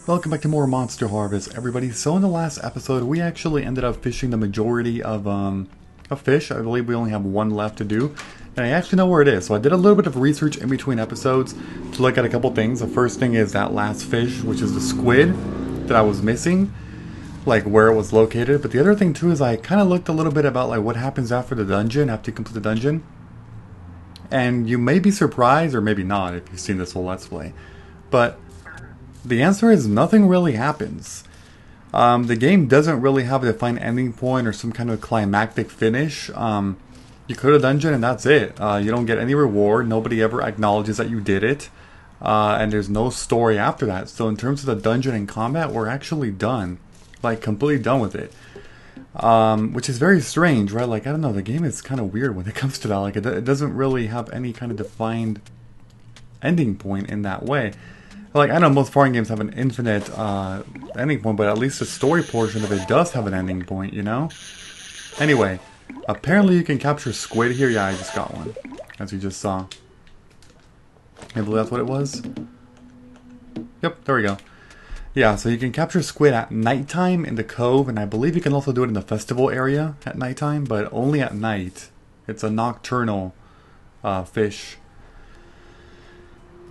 Welcome back to more Monster Harvest, everybody. So in the last episode, we actually ended up fishing the majority of fish. I believe we only have one left to do. And I actually know where it is. So I did a little bit of research in between episodes to look at a couple things. The first thing is that last fish, which is the squid that I was missing. Like where it was located. But the other thing too is I kind of looked a little bit about like what happens after the dungeon, after you complete the dungeon. And you may be surprised, or maybe not if you've seen this whole Let's Play. But the answer is nothing really happens. The game doesn't really have a defined ending point or some kind of climactic finish. You clear the dungeon and that's it. You don't get any reward. Nobody ever acknowledges that you did it. And there's no story after that. So in terms of the dungeon and combat, we're actually done. Like, completely done with it. Which is very strange, right? Like, I don't know, the game is kind of weird when it comes to that. Like, it doesn't really have any kind of defined ending point in that way. Like, I know most foreign games have an infinite ending point, but at least the story portion of it does have an ending point, you know? Anyway, apparently you can capture squid here. Yeah, I just got one, as you just saw. I believe that's what it was. Yep, there we go. Yeah, so you can capture squid at nighttime in the cove, and I believe you can also do it in the festival area at nighttime, but only at night. It's a nocturnal fish.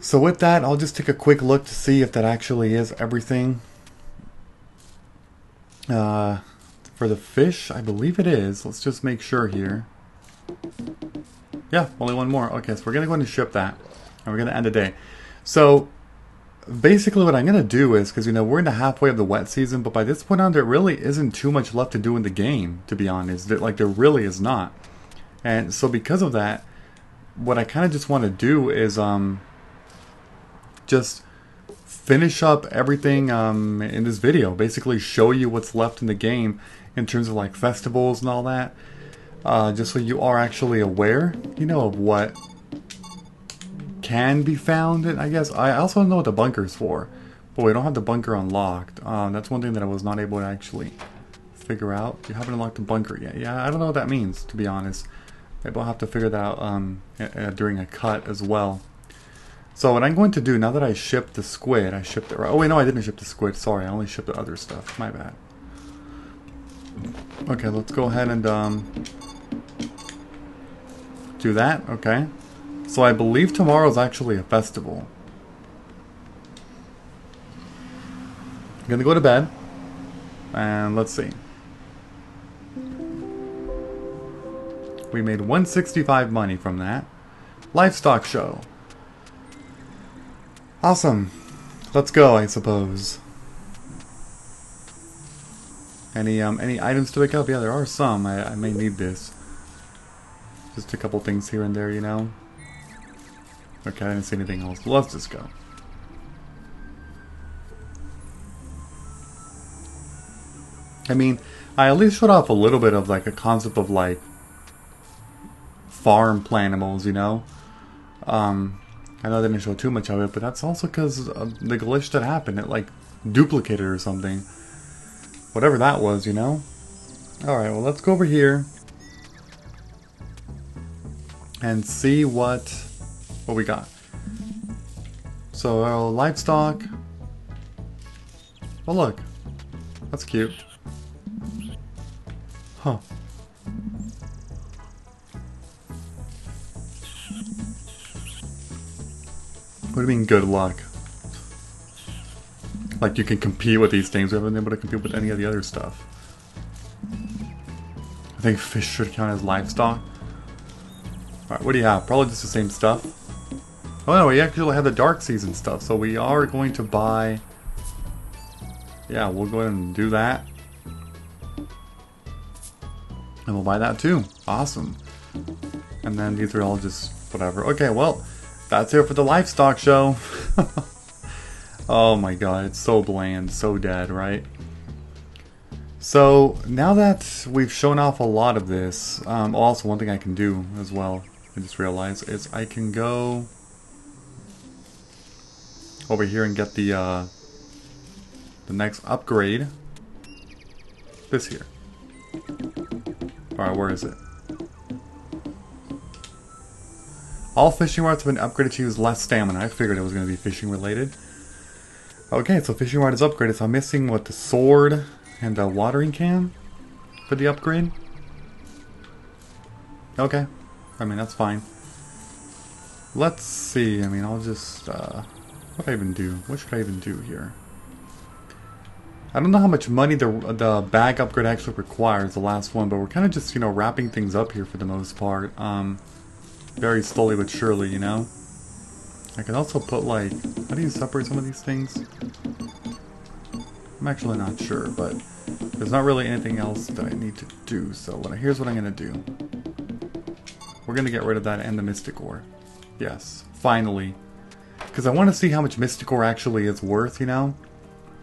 So with that, I'll just take a quick look to see if that actually is everything. For the fish, I believe it is. Let's just make sure here. Yeah, only one more. Okay, so we're going to go ahead and ship that. And we're going to end the day. So, basically what I'm going to do is, because, you know, we're in the halfway of the wet season, but by this point on, there really isn't too much left to do in the game, to be honest. Like, there really is not. And so because of that, what I kind of just want to do is, just finish up everything in this video. Basically show you what's left in the game in terms of like festivals and all that. Just so you are actually aware, you know, of what can be found. And I guess I also know what the bunker's for. But we don't have the bunker unlocked. That's one thing that I was not able to actually figure out. You haven't unlocked the bunker yet. Yeah, I don't know what that means, to be honest. Maybe I'll have to figure that out during a cut as well. So what I'm going to do, now that I shipped the squid, I shipped it right. Oh wait, no, I didn't ship the squid. Sorry, I only shipped the other stuff. My bad. Okay, let's go ahead and do that. Okay. So I believe tomorrow's actually a festival. I'm gonna go to bed. And let's see. We made 165 money from that. Livestock show. Awesome. Let's go, I suppose. Any items to pick up? Yeah, there are some. I may need this. Just a couple things here and there, you know. Okay, I didn't see anything else. Let's just go. I mean, I at least showed off a little bit of like a concept of like farm planimals, you know. I know I didn't show too much of it, but that's also because of the glitch that happened. It, like, duplicated or something. Whatever that was, you know? Alright, well, let's go over here. And see what we got. So, livestock. Oh, look. That's cute. Huh. What do you mean good luck? Like you can compete with these things, we haven't been able to compete with any of the other stuff. I think fish should count as livestock. Alright, what do you have? Probably just the same stuff. Oh no, we actually have the dark season stuff, so we are going to buy... Yeah, we'll go ahead and do that. And we'll buy that too. Awesome. And then these are all just whatever. Okay, well... That's it for the livestock show. Oh my god, it's so bland, so dead, right? So, now that we've shown off a lot of this, also one thing I can do as well, I just realized, is I can go over here and get the next upgrade. This here. Alright, where is it? All fishing rods have been upgraded to use less stamina. I figured it was going to be fishing related. Okay, so fishing rod is upgraded. So I'm missing, what, the sword and the watering can for the upgrade? Okay. I mean, that's fine. Let's see. I mean, I'll just... what do I even do? What should I even do here? I don't know how much money the bag upgrade actually requires, the last one, but we're kind of just, you know, wrapping things up here for the most part. Very slowly but surely, you know? I can also put, like... How do you separate some of these things? I'm actually not sure, but there's not really anything else that I need to do, so here's what I'm going to do. We're going to get rid of that and the Mystic Ore. Yes, finally. Because I want to see how much Mystic Ore actually is worth, you know?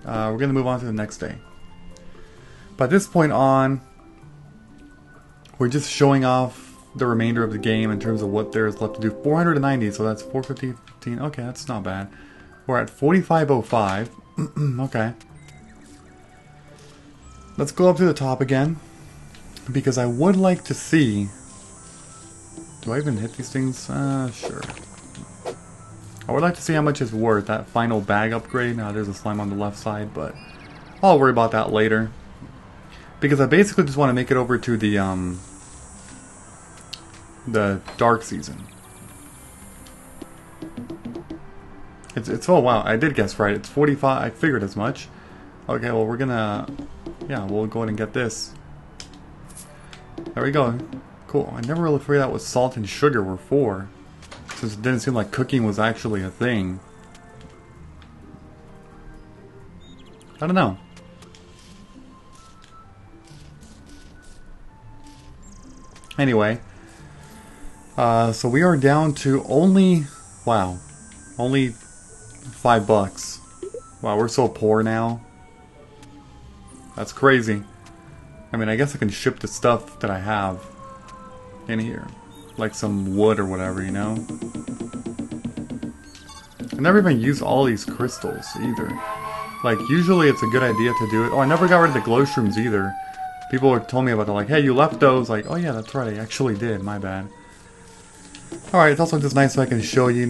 We're going to move on to the next day. But at this point on, we're just showing off the remainder of the game in terms of what there's left to do. 490, so that's 450, 15. Okay, that's not bad. We're at 4505. Okay. Let's go up to the top again. Because I would like to see... Do I even hit these things? Sure. I would like to see how much it's worth, that final bag upgrade. Now, there's a slime on the left side, but I'll worry about that later. Because I basically just want to make it over to the dark season. It's oh wow, I did guess right. It's 45. I figured as much. Okay, well we're gonna, yeah, we'll go ahead and get this. There we go. Cool. I never really figured out what salt and sugar were for, since it didn't seem like cooking was actually a thing. I don't know. Anyway, so we are down to only, wow, only $5. Wow, we're so poor now. That's crazy. I mean, I guess I can ship the stuff that I have in here. Like some wood or whatever, you know? I never even use all these crystals either. Like, usually it's a good idea to do it. Oh, I never got rid of the glow shrooms either. People were told me about it, like, hey, you left those. Like, oh yeah, that's right, I actually did, my bad. Alright, it's also just nice so I can show you,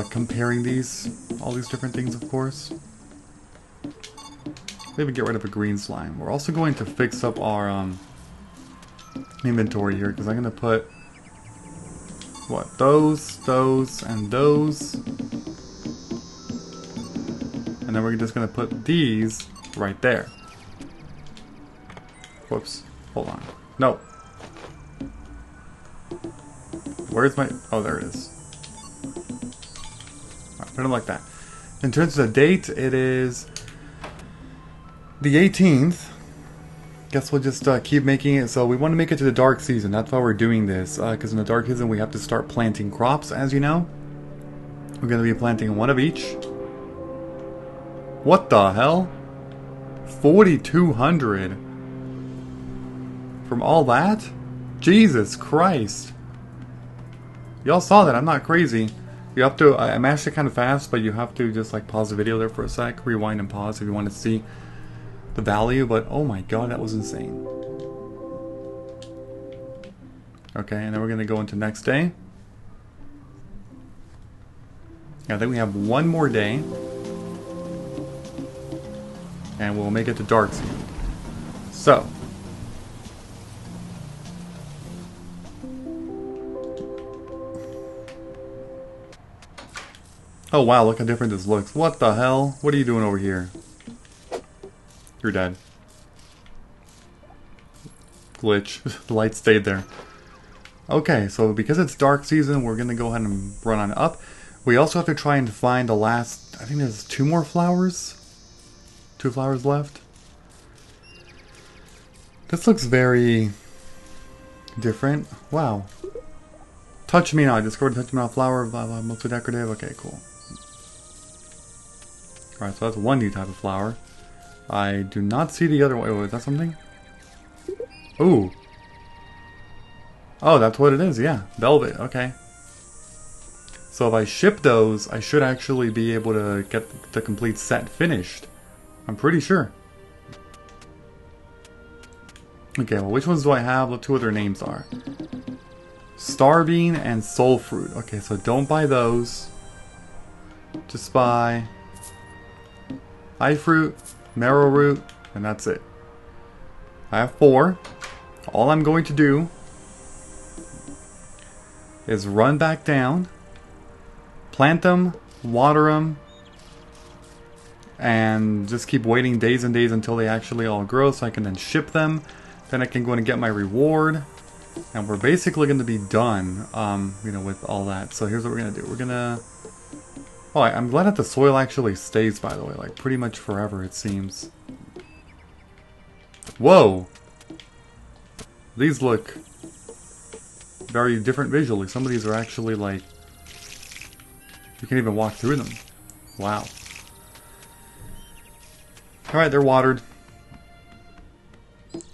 comparing all these different things, of course. Maybe get rid of a green slime. We're also going to fix up our inventory here, because I'm going to put, what, those, and those. And then we're just going to put these right there. Whoops. Hold on. No. Where's my... Oh, there it is. Alright, put it like that. In terms of the date, it is the 18th. Guess we'll just keep making it. So we want to make it to the dark season. That's why we're doing this. Because in the dark season, we have to start planting crops, as you know. We're going to be planting one of each. What the hell? 4,200. From all that? Jesus Christ. Y'all saw that, I'm not crazy. You have to, I mashed it kind of fast, but you have to just like pause the video there for a sec, rewind and pause if you want to see the value, but oh my god, that was insane. Okay, and then we're going to go into next day. I think we have one more day. And we'll make it to dark season. So. Oh wow, look how different this looks. What the hell? What are you doing over here? You're dead. Glitch. The light stayed there. Okay, so because it's dark season, we're going to go ahead and run on up. We also have to try and find the last... I think there's 2 more flowers. 2 flowers left. This looks very different. Wow. Touch Me Now. I discovered Touch Me Now flower. Blah, blah, mostly decorative. Okay, cool. Alright, so that's one new type of flower. I do not see the other one. Oh, is that something? Ooh. Oh, that's what it is, yeah. Velvet, okay. So if I ship those, I should actually be able to get the complete set finished. I'm pretty sure. Okay, well, which ones do I have? Look to what their names are. Starbean and Soul Fruit. Okay, so don't buy those. Just buy high fruit, marrow root, and that's it. I have 4. All I'm going to do is run back down, plant them, water them, and just keep waiting days and days until they actually all grow so I can then ship them. Then I can go and get my reward. And we're basically going to be done, you know, with all that. So here's what we're going to do. We're going to... Oh, I'm glad that the soil actually stays, by the way. Like, pretty much forever, it seems. Whoa! These look very different visually. Some of these are actually, like... You can't even walk through them. Wow. Alright, they're watered.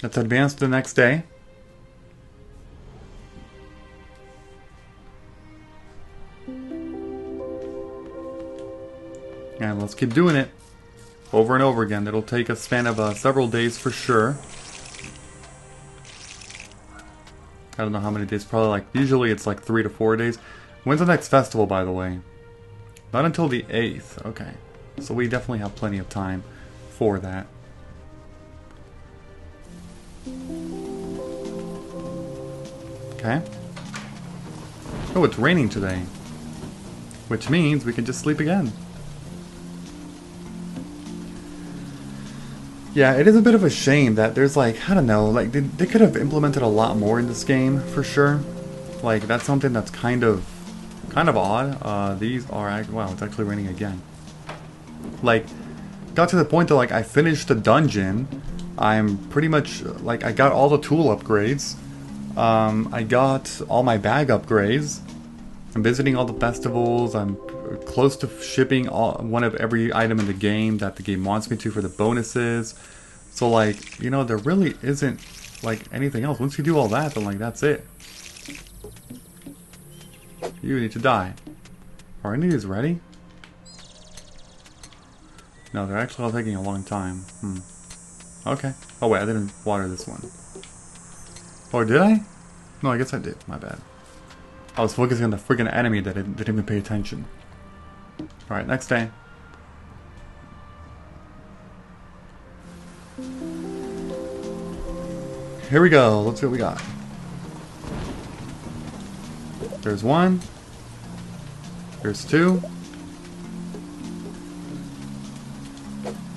Let's advance to the next day. And let's keep doing it over and over again. It'll take a span of several days for sure. I don't know how many days, probably like, usually it's like 3 to 4 days. When's the next festival, by the way? Not until the 8th, okay. So we definitely have plenty of time for that. Okay. Oh, it's raining today. Which means we can just sleep again. Yeah, it is a bit of a shame that there's like, I don't know, like they could have implemented a lot more in this game for sure. Like that's something that's kind of odd. These are, wow, it's actually raining again. Like, got to the point that like I finished the dungeon. I'm pretty much like I got all the tool upgrades. I got all my bag upgrades. I'm visiting all the festivals. I'm close to shipping one of every item in the game that the game wants me to for the bonuses. So like, you know, there really isn't like anything else. Once you do all that, then like that's it. You need to die. Are any of these ready? No, they're actually all taking a long time. Okay. Oh wait, I didn't water this one. Or did I? No, I guess I did. My bad. I was focusing on the freaking enemy that didn't even pay attention. Alright, next day. Here we go. Let's see what we got. There's 1. There's 2.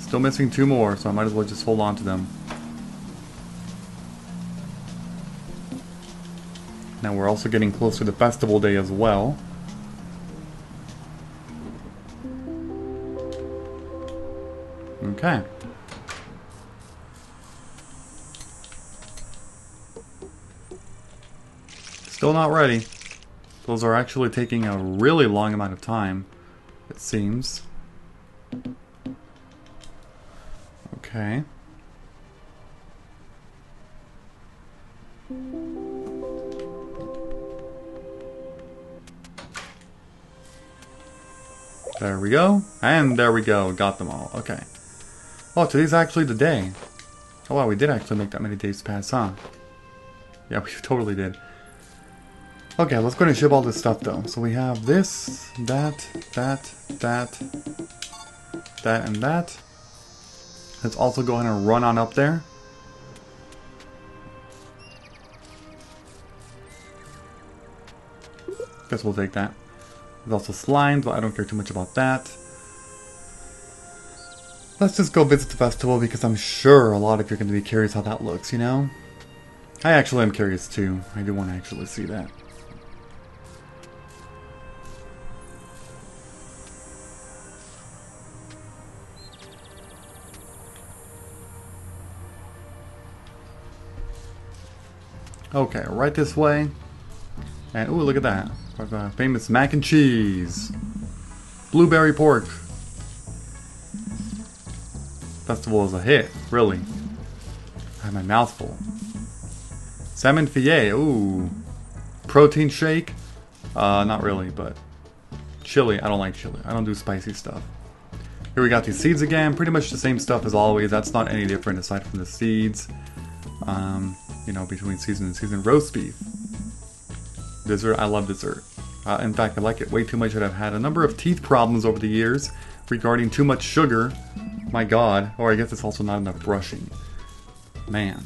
Still missing 2 more, so I might as well just hold on to them. Now we're also getting close to the festival day as well. Okay. Still not ready. Those are actually taking a really long amount of time, it seems. Okay. There we go. And there we go. Got them all. Okay. Oh, today's actually the day. Oh wow, we did actually make that many days pass, huh? Yeah, we totally did. Okay, let's go ahead and ship all this stuff though. So we have this, that, and that. Let's also go ahead and run on up there. Guess we'll take that. There's also slimes, but I don't care too much about that. Let's just go visit the festival because I'm sure a lot of you are going to be curious how that looks, you know? I actually am curious too. I do want to actually see that. Okay, right this way. And ooh, look at that. Famous mac and cheese. Blueberry pork. Festival is a hit, really. I have my mouth full. Salmon fillet, ooh. Protein shake. Not really, but chili. I don't like chili. I don't do spicy stuff. Here we got these seeds again. Pretty much the same stuff as always. That's not any different aside from the seeds. You know, between season and season. Roast beef. Dessert. I love dessert. In fact, I like it way too much that I've had a number of teeth problems over the years regarding too much sugar. My god. Or I guess it's also not enough brushing. Man.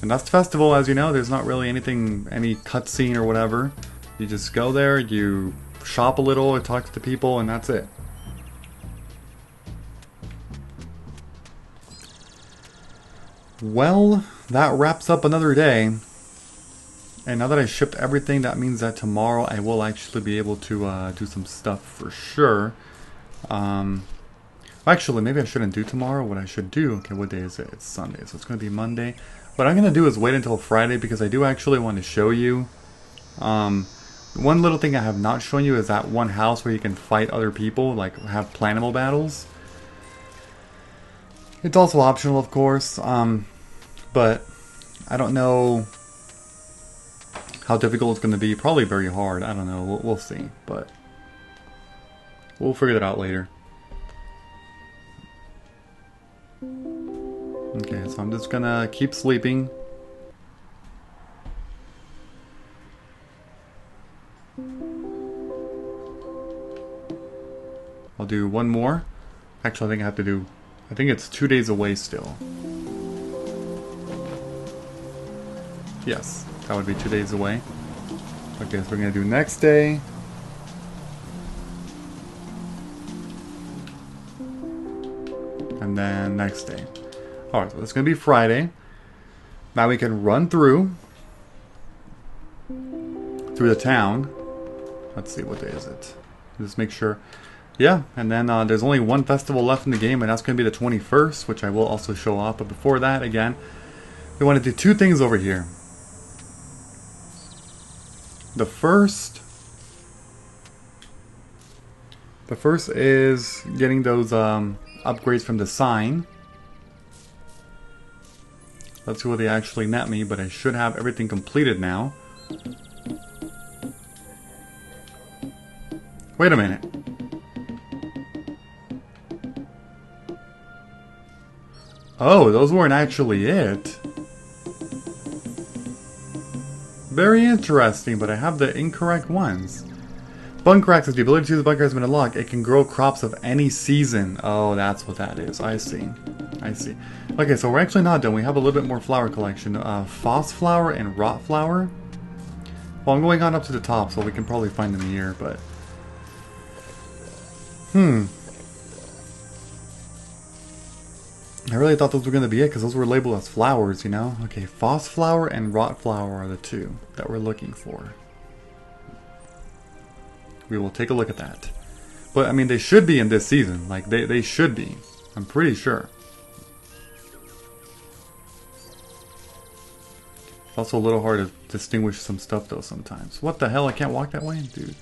And that's the festival, as you know. There's not really anything, any cutscene or whatever. You just go there, you shop a little, or talk to the people, and that's it. Well, that wraps up another day. And now that I shipped everything, that means that tomorrow I will actually be able to do some stuff for sure. Actually, maybe I shouldn't do tomorrow. What I should do... Okay, what day is it? It's Sunday, so it's going to be Monday. What I'm going to do is wait until Friday because I do actually want to show you. One little thing I have not shown you is that one house where you can fight other people, like have planimal battles. It's also optional, of course, but I don't know how difficult it's going to be. Probably very hard. I don't know. We'll see, but we'll figure that out later. Okay, so I'm just gonna keep sleeping. I'll do one more. Actually, I think I have to do... I think it's 2 days away still. Yes, that would be 2 days away. Okay, so we're gonna do next day. And then next day. Alright, so it's going to be Friday. Now we can run through the town. Let's see, what day is it? Just make sure. Yeah, and then there's only one festival left in the game, and that's going to be the 21st, which I will also show off. But before that, again, we want to do two things over here. The first is getting those upgrades from the sign. Let's see what they actually net me, but I should have everything completed now. Wait a minute. Oh, those weren't actually it. Very interesting, but I have the incorrect ones. Buncrax is the ability to use the bunker has been unlocked. It can grow crops of any season. Oh, that's what that is. I see. I see. Okay, so we're actually not done. We have a little bit more flower collection. Foss flower and rot flower. Well, I'm going on up to the top, so we can probably find them here, but... I really thought those were going to be it, because those were labeled as flowers, you know? Okay, Foss flower and rot flower are the two that we're looking for. We will take a look at that. But, I mean, they should be in this season. Like, they should be. I'm pretty sure. It's also a little hard to distinguish some stuff, though, sometimes. What the hell? I can't walk that way? Dude.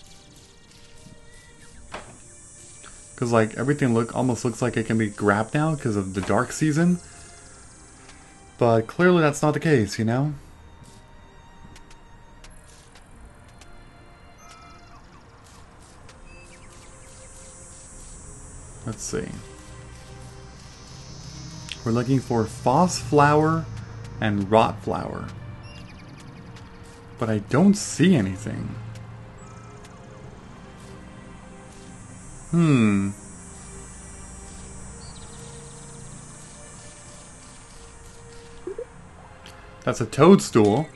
Because, like, everything almost looks like it can be grabbed now because of the dark season. But clearly that's not the case, you know? Let's see. We're looking for Foss flower and rot flower. But I don't see anything. That's a toadstool.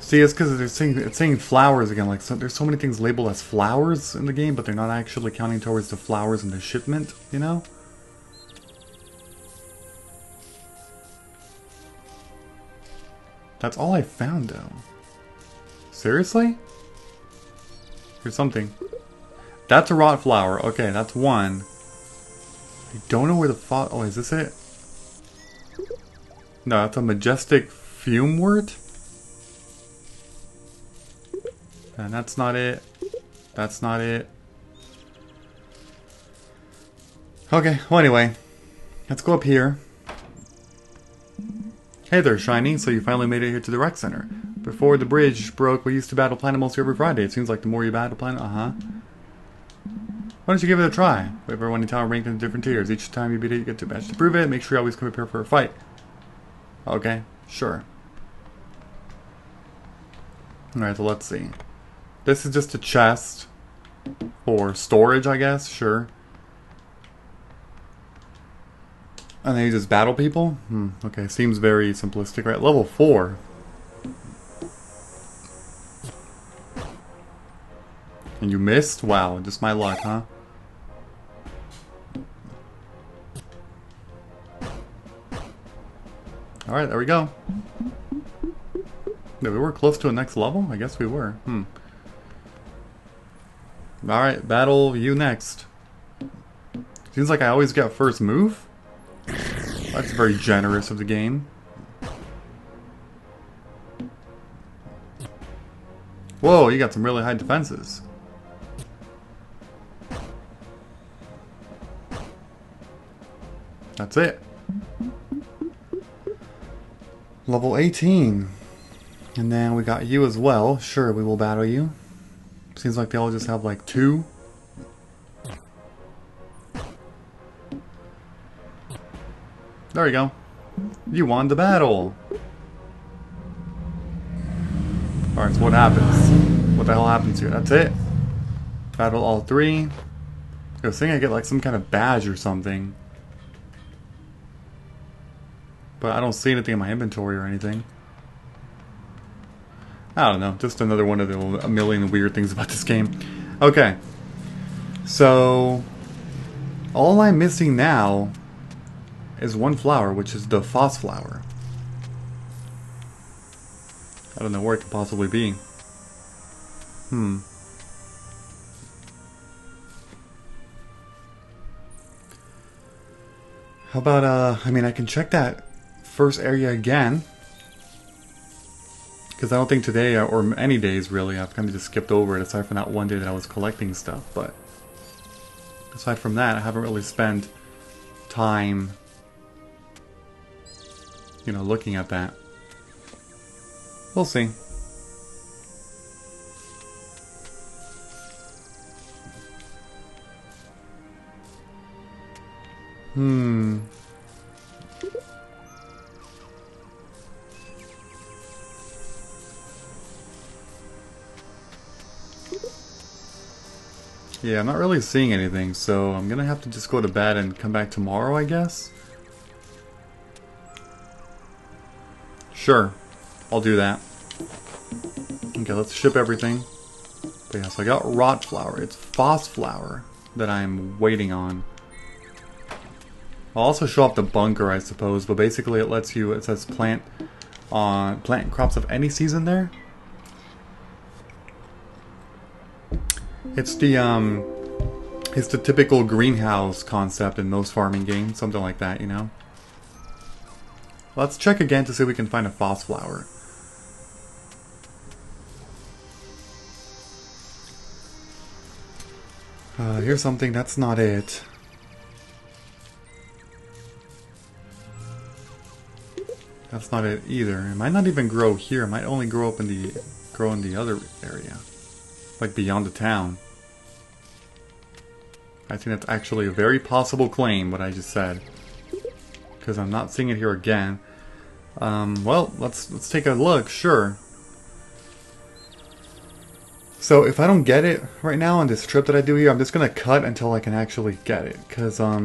See, it's because it's saying flowers again. Like, so, there's so many things labeled as flowers in the game, but they're not actually counting towards the flowers in the shipment, you know? That's all I found, though. Seriously? Here's something. That's a rot flower. Okay, that's one. I don't know where the oh, is this it? No, that's a majestic fumewort. And that's not it. That's not it. Okay, well anyway. Let's go up here. Hey there, Shiny. So you finally made it here to the rec center. Before the bridge broke, we used to battle planimals here every Friday. It seems like the more you battle planet, why don't you give it a try? We have everyone in town ranked in different tiers. Each time you beat it, you get to badge to prove it. Make sure you always come prepared for a fight. Okay, sure. Alright, so let's see. This is just a chest. For storage, I guess, sure. And then you just battle people? Okay, seems very simplistic, right? Level 4. And you missed? Wow, just my luck, huh? Alright, there we go. Yeah, we were close to a next level? I guess we were. Alright, battle you next. Seems like I always get first move? That's very generous of the game. Whoa, you got some really high defenses. That's it. Level 18. And then we got you as well. Sure, we will battle you. Seems like they all just have like 2. There we go. You won the battle. Alright, so what happens? What the hell happens here? That's it. Battle all 3. I was thinking I get like some kind of badge or something. But I don't see anything in my inventory or anything. I don't know. Just another one of the a million weird things about this game. Okay. So, all I'm missing now is one flower, which is the Foss flower. I don't know where it could possibly be. How about, I mean, I can check that first area again. Because I don't think today, or any days really, I've kind of just skipped over it, aside from that one day that I was collecting stuff. But aside from that, I haven't really spent time, you know, looking at that. We'll see. Yeah, I'm not really seeing anything, so I'm gonna have to just go to bed and come back tomorrow, I guess? Sure, I'll do that. Okay, let's ship everything. But yeah, so I got rot flower. It's Foss flower that I'm waiting on. I'll also show off the bunker, I suppose, but basically it lets you, it says plant crops of any season there. It's the typical greenhouse concept in most farming games, something like that, you know. Let's check again to see if we can find a Foss flower. Here's something, that's not it. That's not it either. It might not even grow here. It might only grow up in the other area. Like beyond the town. I think that's actually a very possible claim, what I just said. Because I'm not seeing it here again. Well, let's take a look, sure. So if I don't get it right now on this trip that I do here, I'm just gonna cut until I can actually get it. Because I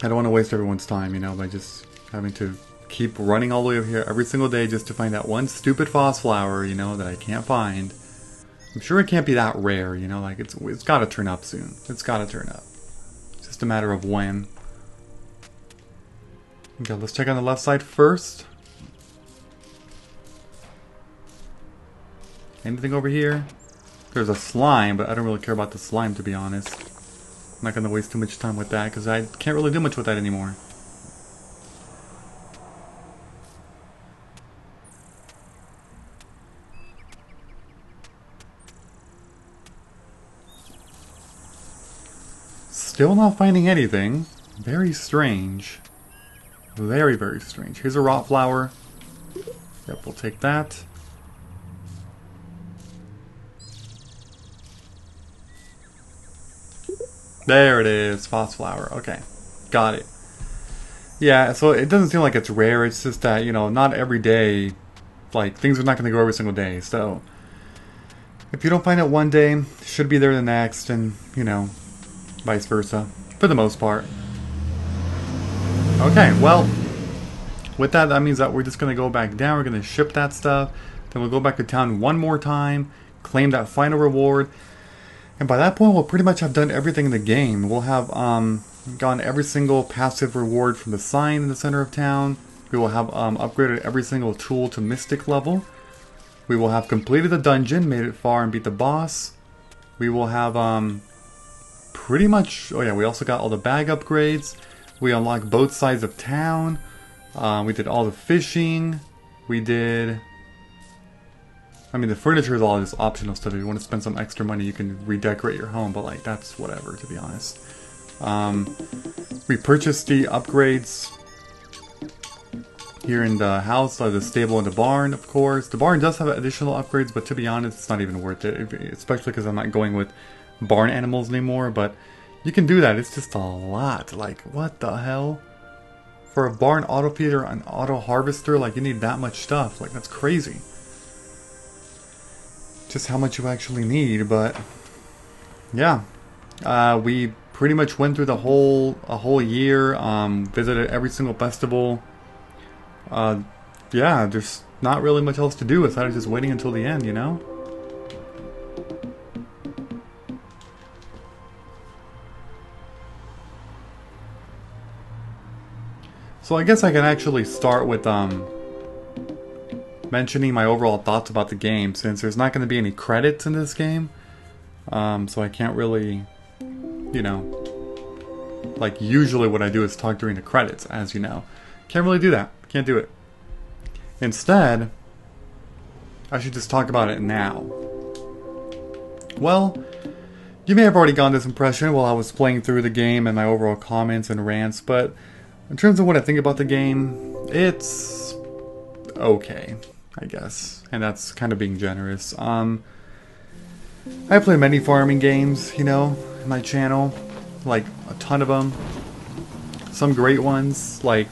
don't want to waste everyone's time, you know, by just having to keep running all the way over here every single day just to find that one stupid Foss flower, you know, that I can't find. I'm sure it can't be that rare, you know, like it's got to turn up soon. It's got to turn up. It's just a matter of when. Okay, let's check on the left side first. Anything over here? There's a slime, but I don't really care about the slime, to be honest. I'm not going to waste too much time with that, because I can't really do much with that anymore. Still not finding anything. Very strange. Very, very strange. Here's a rot flower. Yep, we'll take that. There it is. Foss flower. Okay. Got it. Yeah, so it doesn't seem like it's rare. It's just that, you know, not every day, like, things are not going to grow every single day. So, if you don't find it one day, it should be there the next, and, you know, vice versa, for the most part. Okay, well, with that, that means that we're just going to go back down. We're going to ship that stuff. Then we'll go back to town one more time, claim that final reward. And by that point, we'll pretty much have done everything in the game. We'll have gotten every single passive reward from the sign in the center of town. We will have upgraded every single tool to Mystic level. We will have completed the dungeon, made it far, and beat the boss. We will have pretty much... Oh yeah, we also got all the bag upgrades. We unlocked both sides of town. We did all the fishing. We did... I mean, the furniture is all just optional stuff. If you want to spend some extra money, you can redecorate your home. But, like, that's whatever, to be honest. We purchased the upgrades here in the house, the stable and the barn, of course. The barn does have additional upgrades, but to be honest, it's not even worth it. Especially because I'm not going with barn animals anymore. But you can do that. It's just a lot. Like, what the hell? For a barn auto feeder, an auto harvester, like, you need that much stuff. Like, that's crazy. Just how much you actually need, but yeah. We pretty much went through a whole year, visited every single festival. Yeah, there's not really much else to do besides just waiting until the end, you know? So I guess I can actually start with mentioning my overall thoughts about the game, since there's not going to be any credits in this game. So I can't really, you know, like usually what I do is talk during the credits, as you know. Can't really do that. Can't do it. Instead, I should just talk about it now. Well, you may have already gotten this impression while I was playing through the game and my overall comments and rants, but in terms of what I think about the game, it's okay, I guess. And that's kind of being generous. I play many farming games, you know, in my channel. Like, a ton of them. Some great ones, like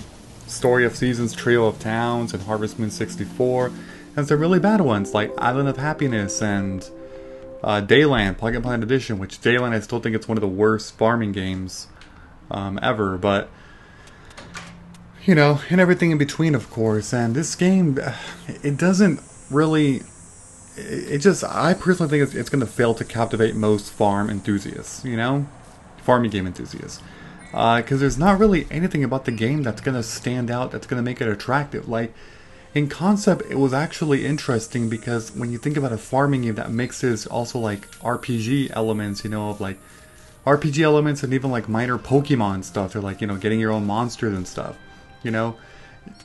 Story of Seasons, Trio of Towns, and Harvest Moon 64. And some really bad ones, like Island of Happiness and Dayland, Pocket Planet Edition, which Dayland, I still think it's one of the worst farming games ever, but you know, and everything in between, of course. And this game, it doesn't really... I personally think it's going to fail to captivate most farm enthusiasts, you know? Farming game enthusiasts. Because there's not really anything about the game that's going to stand out, that's going to make it attractive. Like, in concept, it was actually interesting because when you think about a farming game that mixes also, like, RPG elements, you know, of, like, RPG elements and even, like, minor Pokemon stuff. Or, like, you know, getting your own monsters and stuff. You know,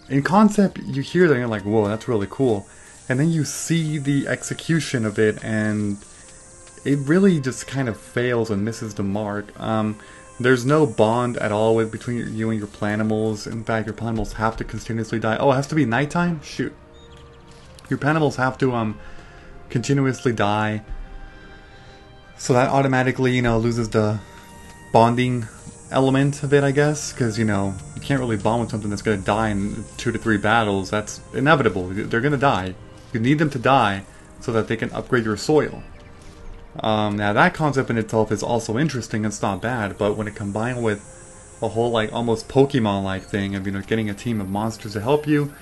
in concept, you hear that and you're like, whoa, that's really cool. And then you see the execution of it, and it really just kind of fails and misses the mark. There's no bond at all between you and your planimals. In fact, your planimals have to continuously die. Oh, it has to be nighttime? Shoot. Your planimals have to continuously die. So that automatically, you know, loses the bonding element of it, I guess, because, you know, you can't really bond with something that's going to die in 2 to 3 battles. That's inevitable. They're going to die. You need them to die so that they can upgrade your soil. Now that concept in itself is also interesting. It's not bad, but when it combined with a whole, like, almost Pokemon-like thing of, you know, getting a team of monsters to help you,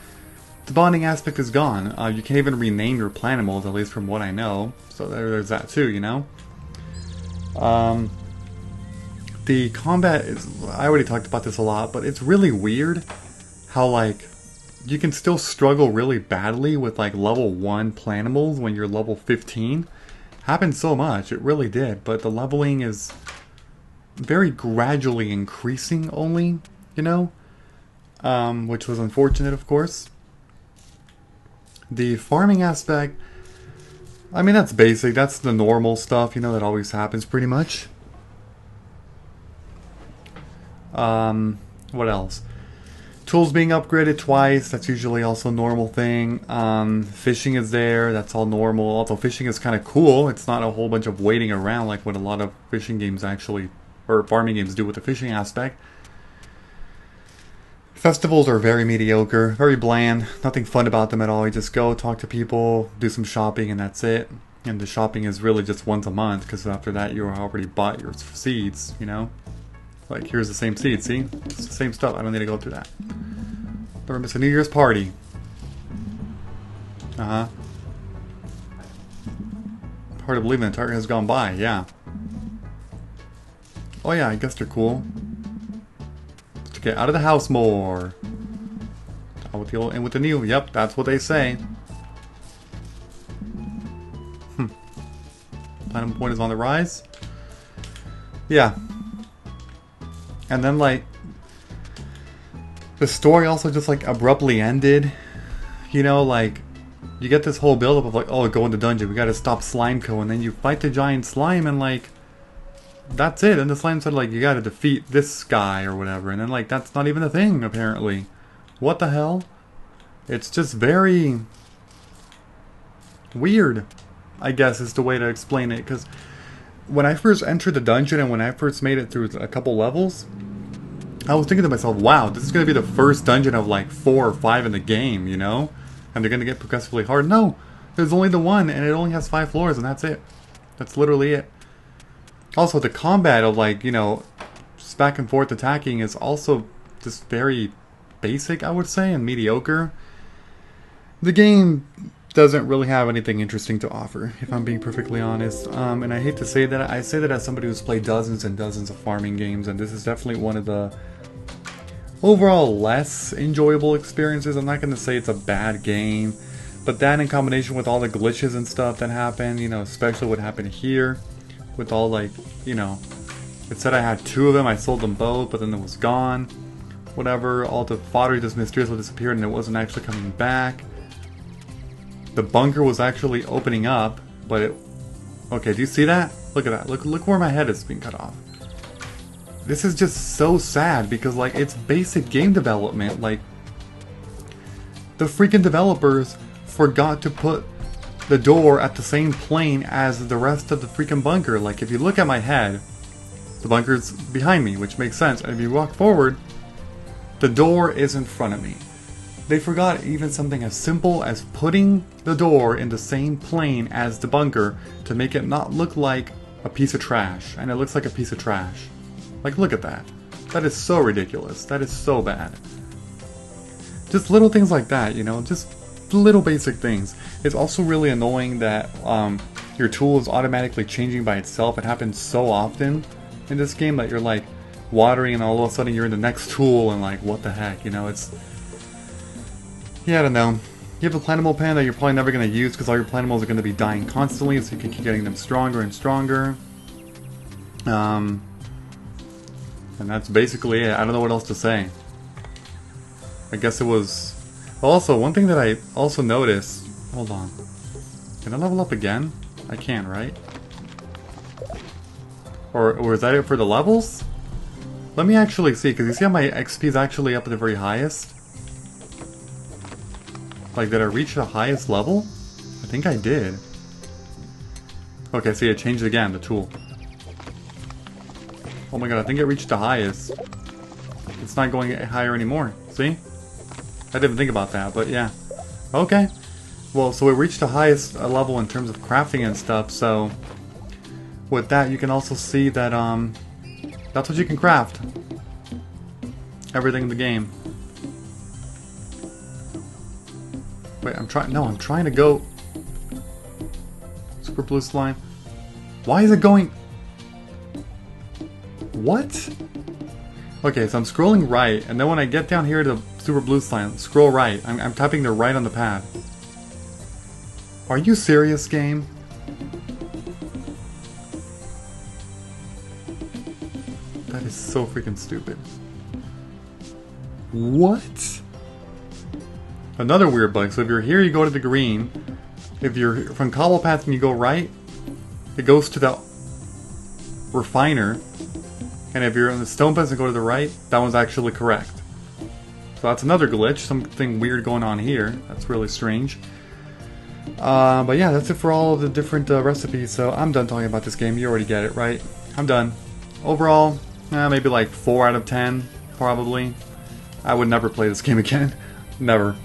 the bonding aspect is gone. You can't even rename your planimals, at least from what I know. So there's that too, you know? The combat is... I already talked about this a lot, but it's really weird how, like, you can still struggle really badly with, like, level 1 planimals when you're level 15. Happened so much, it really did, but the leveling is very gradually increasing only, you know? Which was unfortunate, of course. The farming aspect, I mean, that's basic. That's the normal stuff, you know, that always happens pretty much. What else? Tools being upgraded twice, that's usually also a normal thing. Fishing is there, that's all normal. Although fishing is kind of cool. It's not a whole bunch of waiting around like what a lot of fishing games actually, or farming games do with the fishing aspect. Festivals are very mediocre, very bland, nothing fun about them at all. You just go, talk to people, do some shopping, and that's it. And the shopping is really just once a month, because after that you already bought your seeds, you know? Like, here's the same seed, see? It's the same stuff. I don't need to go through that. Never miss a New Year's party. Uh-huh. Hard to believe that target has gone by, yeah. Oh yeah, I guess they're cool. To get out of the house more. Out with the old and with the new. Yep, that's what they say. Platinum point is on the rise. Yeah. And then, like, the story also just, like, abruptly ended. You know, like, you get this whole buildup of, like, oh, go in the dungeon, we gotta stop Slimeco, and then you fight the giant slime, and, like, that's it. And the slime said, like, you gotta defeat this guy, or whatever, and then, like, that's not even a thing, apparently. What the hell? It's just very weird, I guess, is the way to explain it, because when I first entered the dungeon and when I first made it through a couple levels, I was thinking to myself, wow, this is going to be the first dungeon of like 4 or 5 in the game, you know? And they're going to get progressively hard. No, there's only the one, and it only has 5 floors, and that's it. That's literally it. Also, the combat of, like, you know, just back and forth attacking is also just very basic, I would say, and mediocre. The game doesn't really have anything interesting to offer, if I'm being perfectly honest. And I hate to say that. I say that as somebody who's played dozens and dozens of farming games, and this is definitely one of the overall less enjoyable experiences. I'm not going to say it's a bad game, but that in combination with all the glitches and stuff that happened, you know, especially what happened here, with all, like, you know, it said I had 2 of them, I sold them both, but then it was gone. Whatever, all the fodder just mysteriously disappeared and it wasn't actually coming back. The bunker was actually opening up, but it... Okay, do you see that? Look at that. Look where my head is being cut off. This is just so sad because, like, it's basic game development. Like, the freaking developers forgot to put the door at the same plane as the rest of the freaking bunker. Like, if you look at my head, the bunker's behind me, which makes sense. And if you walk forward, the door is in front of me. They forgot even something as simple as putting the door in the same plane as the bunker to make it not look like a piece of trash. And it looks like a piece of trash. Like, look at that. That is so ridiculous. That is so bad. Just little things like that, you know? Just little basic things. It's also really annoying that your tool is automatically changing by itself. It happens so often in this game that you're, like, watering and all of a sudden you're in the next tool and, like, what the heck, you know? It's... Yeah, I don't know. You have a Planimal Pan that you're probably never going to use because all your Planimals are going to be dying constantly, so you can keep getting them stronger and stronger. And that's basically it. I don't know what else to say. I guess it was... Also, one thing that I also noticed... Hold on. Can I level up again? I can, right? Or is that it for the levels? Let me actually see, because you see how my XP is actually up at the very highest? Like, did I reach the highest level? I think I did. Okay, see, it changed again, the tool. Oh my god, I think it reached the highest. It's not going higher anymore. See? I didn't think about that, but yeah. Okay. Well, so it reached the highest level in terms of crafting and stuff, so... With that, you can also see that, that's what you can craft. Everything in the game. Wait, I'm trying to go... Super blue slime. Why is it going... What? Okay, so I'm scrolling right, and then when I get down here to super blue slime, scroll right. I'm typing the right on the pad. Are you serious, game? That is so freaking stupid. What? Another weird bug. So if you're here, you go to the green. If you're from Cobble Path and you go right, it goes to the refiner. And if you're on the stone path and go to the right, that one's actually correct. So that's another glitch. Something weird going on here. That's really strange. But yeah, that's it for all of the different recipes. So I'm done talking about this game. You already get it, right? I'm done. Overall, maybe like 4 out of 10, probably. I would never play this game again. Never.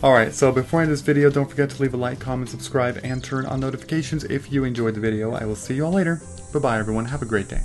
Alright, so before I end this video, don't forget to leave a like, comment, subscribe, and turn on notifications if you enjoyed the video. I will see you all later. Bye-bye, everyone. Have a great day.